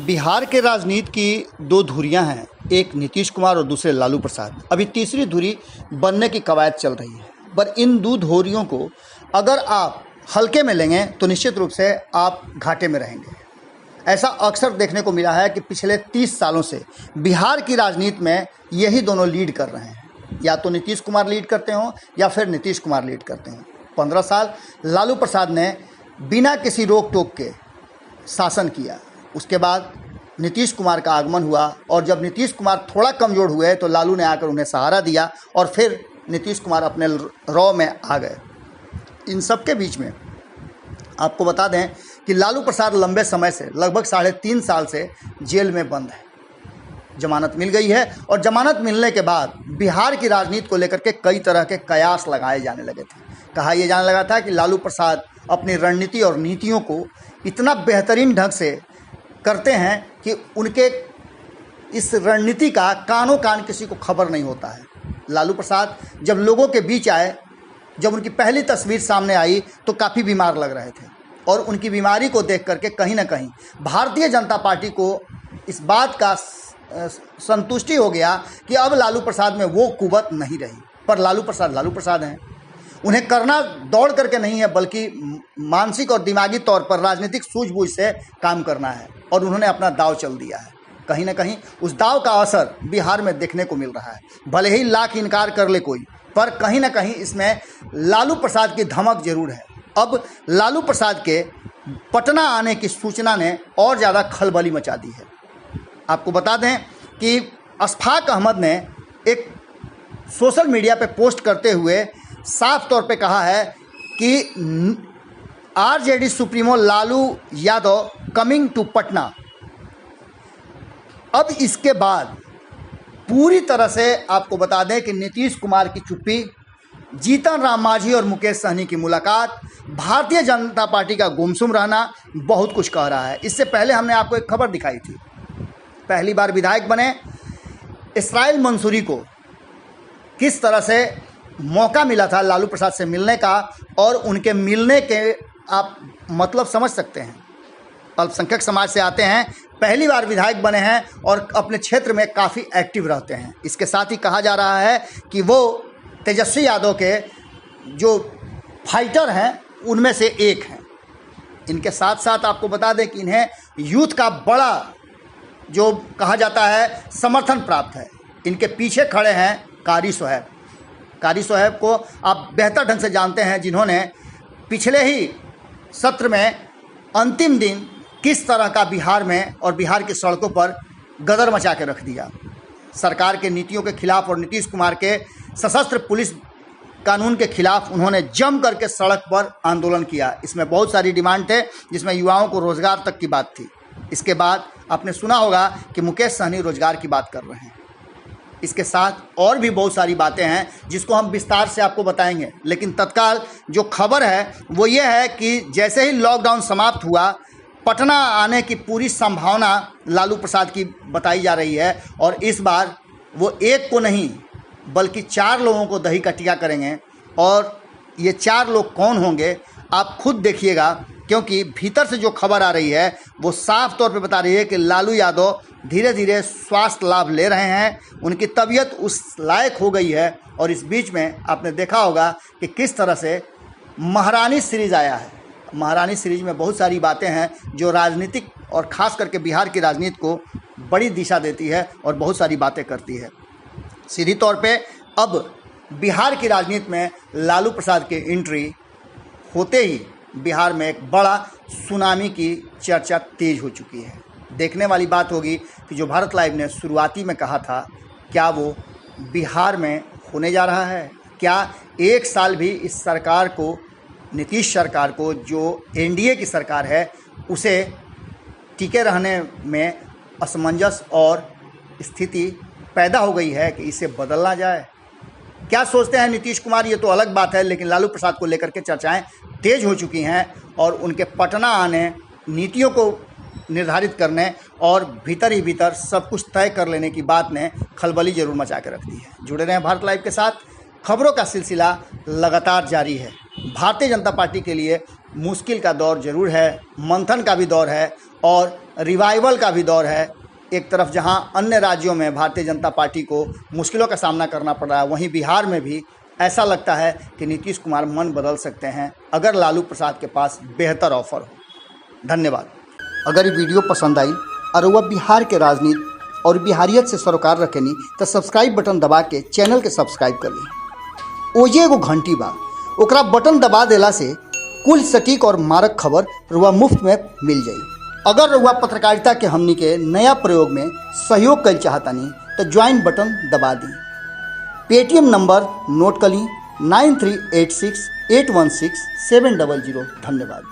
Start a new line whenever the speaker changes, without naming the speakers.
बिहार के राजनीति की दो धुरियां हैं, एक नीतीश कुमार और दूसरे लालू प्रसाद। अभी तीसरी धुरी बनने की कवायद चल रही है, पर इन दो धुरियों को अगर आप हल्के में लेंगे तो निश्चित रूप से आप घाटे में रहेंगे। ऐसा अक्सर देखने को मिला है कि पिछले 30 सालों से बिहार की राजनीति में यही दोनों लीड कर रहे हैं, या तो नीतीश कुमार लीड करते हों या फिर नीतीश कुमार लीड करते हों। 15 साल लालू प्रसाद ने बिना किसी रोक टोक के शासन किया, उसके बाद नीतीश कुमार का आगमन हुआ और जब नीतीश कुमार थोड़ा कमज़ोर हुए तो लालू ने आकर उन्हें सहारा दिया और फिर नीतीश कुमार अपने रॉ में आ गए। इन सब के बीच में आपको बता दें कि लालू प्रसाद लंबे समय से लगभग 3.5 साल से जेल में बंद है। जमानत मिल गई है और जमानत मिलने के बाद बिहार की राजनीति को लेकर के कई तरह के कयास लगाए जाने लगे थे। कहा यह जाने लगा था कि लालू प्रसाद अपनी रणनीति और नीतियों को इतना बेहतरीन ढंग से करते हैं कि उनके इस रणनीति का कानों कान किसी को खबर नहीं होता है। लालू प्रसाद जब लोगों के बीच आए, जब उनकी पहली तस्वीर सामने आई तो काफ़ी बीमार लग रहे थे और उनकी बीमारी को देख करके कहीं ना कहीं भारतीय जनता पार्टी को इस बात का संतुष्टि हो गया कि अब लालू प्रसाद में वो कुवत नहीं रही। पर लालू प्रसाद हैं, उन्हें करना दौड़ करके नहीं है बल्कि मानसिक और दिमागी तौर पर राजनीतिक सूझबूझ से काम करना है और उन्होंने अपना दांव चल दिया है। कहीं ना कहीं उस दांव का असर बिहार में देखने को मिल रहा है। भले ही लाख इनकार कर ले कोई, पर कहीं ना कहीं इसमें लालू प्रसाद की धमक जरूर है। अब लालू प्रसाद के पटना आने की सूचना ने और ज़्यादा खलबली मचा दी है। आपको बता दें कि अशफाक अहमद ने एक सोशल मीडिया पे पोस्ट करते हुए साफ तौर पे कहा है कि RJD supremo Lalu Yadav coming to Patna. अब इसके बाद पूरी तरह से आपको बता दें कि नीतीश कुमार की चुप्पी, जीतन राम मांझी और मुकेश सहनी की मुलाकात, भारतीय जनता पार्टी का गुमसुम रहना बहुत कुछ कह रहा है। इससे पहले हमने आपको एक खबर दिखाई थी, पहली बार विधायक बने इसराइल मंसूरी को किस तरह से मौका मिला था लालू प्रसाद से मिलने का, और उनके मिलने के आप मतलब समझ सकते हैं। अल्पसंख्यक समाज से आते हैं, पहली बार विधायक बने हैं और अपने क्षेत्र में काफ़ी एक्टिव रहते हैं। इसके साथ ही कहा जा रहा है कि वो तेजस्वी यादव के जो फाइटर हैं उनमें से एक हैं। इनके साथ साथ आपको बता दें कि इन्हें यूथ का बड़ा जो कहा जाता है समर्थन प्राप्त है। इनके पीछे खड़े हैं कारी सोहेब को आप बेहतर ढंग से जानते हैं, जिन्होंने पिछले ही सत्र में अंतिम दिन किस तरह का बिहार में और बिहार की सड़कों पर गदर मचा के रख दिया। सरकार के नीतियों के खिलाफ और नीतीश कुमार के सशस्त्र पुलिस कानून के खिलाफ उन्होंने जम करके सड़क पर आंदोलन किया। इसमें बहुत सारी डिमांड थे, जिसमें युवाओं को रोजगार तक की बात थी। इसके बाद आपने सुना होगा कि मुकेश सहनी रोजगार की बात कर रहे हैं। इसके साथ और भी बहुत सारी बातें हैं जिसको हम विस्तार से आपको बताएंगे, लेकिन तत्काल जो खबर है वो ये है कि जैसे ही लॉकडाउन समाप्त हुआ, पटना आने की पूरी संभावना लालू प्रसाद की बताई जा रही है और इस बार वो एक को नहीं बल्कि 4 लोगों को दही का टीका करेंगे। और ये 4 लोग कौन होंगे आप खुद देखिएगा, क्योंकि भीतर से जो खबर आ रही है वो साफ तौर पे बता रही है कि लालू यादव धीरे धीरे स्वास्थ्य लाभ ले रहे हैं, उनकी तबीयत उस लायक हो गई है। और इस बीच में आपने देखा होगा कि किस तरह से महारानी सीरीज आया है। महारानी सीरीज में बहुत सारी बातें हैं जो राजनीतिक और ख़ास करके बिहार की राजनीति को बड़ी दिशा देती है और बहुत सारी बातें करती है। सीधी तौर पे अब बिहार की राजनीति में लालू प्रसाद की एंट्री होते ही बिहार में एक बड़ा सुनामी की चर्चा तेज हो चुकी है। देखने वाली बात होगी कि जो भारत लाइव ने शुरुआती में कहा था, क्या वो बिहार में होने जा रहा है? क्या एक साल भी इस सरकार को, नीतीश सरकार को, जो एनडीए की सरकार है, उसे टिके रहने में असमंजस और स्थिति पैदा हो गई है कि इसे बदलना जाए? क्या सोचते हैं नीतीश कुमार ये तो अलग बात है, लेकिन लालू प्रसाद को लेकर के चर्चाएं तेज हो चुकी हैं और उनके पटना आने, नीतियों को निर्धारित करने और भीतर ही भीतर सब कुछ तय कर लेने की बात ने खलबली जरूर मचा के रख दी है। जुड़े रहें भारत लाइव के साथ। खबरों का सिलसिला लगातार जारी है। भारतीय जनता पार्टी के लिए मुश्किल का दौर जरूर है, मंथन का भी दौर है और रिवाइवल का भी दौर है। एक तरफ जहां अन्य राज्यों में भारतीय जनता पार्टी को मुश्किलों का सामना करना पड़ रहा है, वहीं बिहार में भी ऐसा लगता है कि नीतीश कुमार मन बदल सकते हैं अगर लालू प्रसाद के पास बेहतर ऑफर हो। धन्यवाद। अगर ये वीडियो पसंद आई और वह बिहार के राजनीति और बिहारियत से सरोकार रखेनी तो सब्सक्राइब बटन दबा के चैनल के सब्सक्राइब कर ली। ओजे एगो घंटी बा, ओकरा बटन दबा देला से कुल सटीक और मारक खबर रुआ मुफ्त में मिल जाई। अगर रुआ पत्रकारिता के हमनी के नया प्रयोग में सहयोग कर चाहतानी तो ज्वाइन बटन दबा दी। पेटीएम नंबर नोट कर ली 9386816700। धन्यवाद।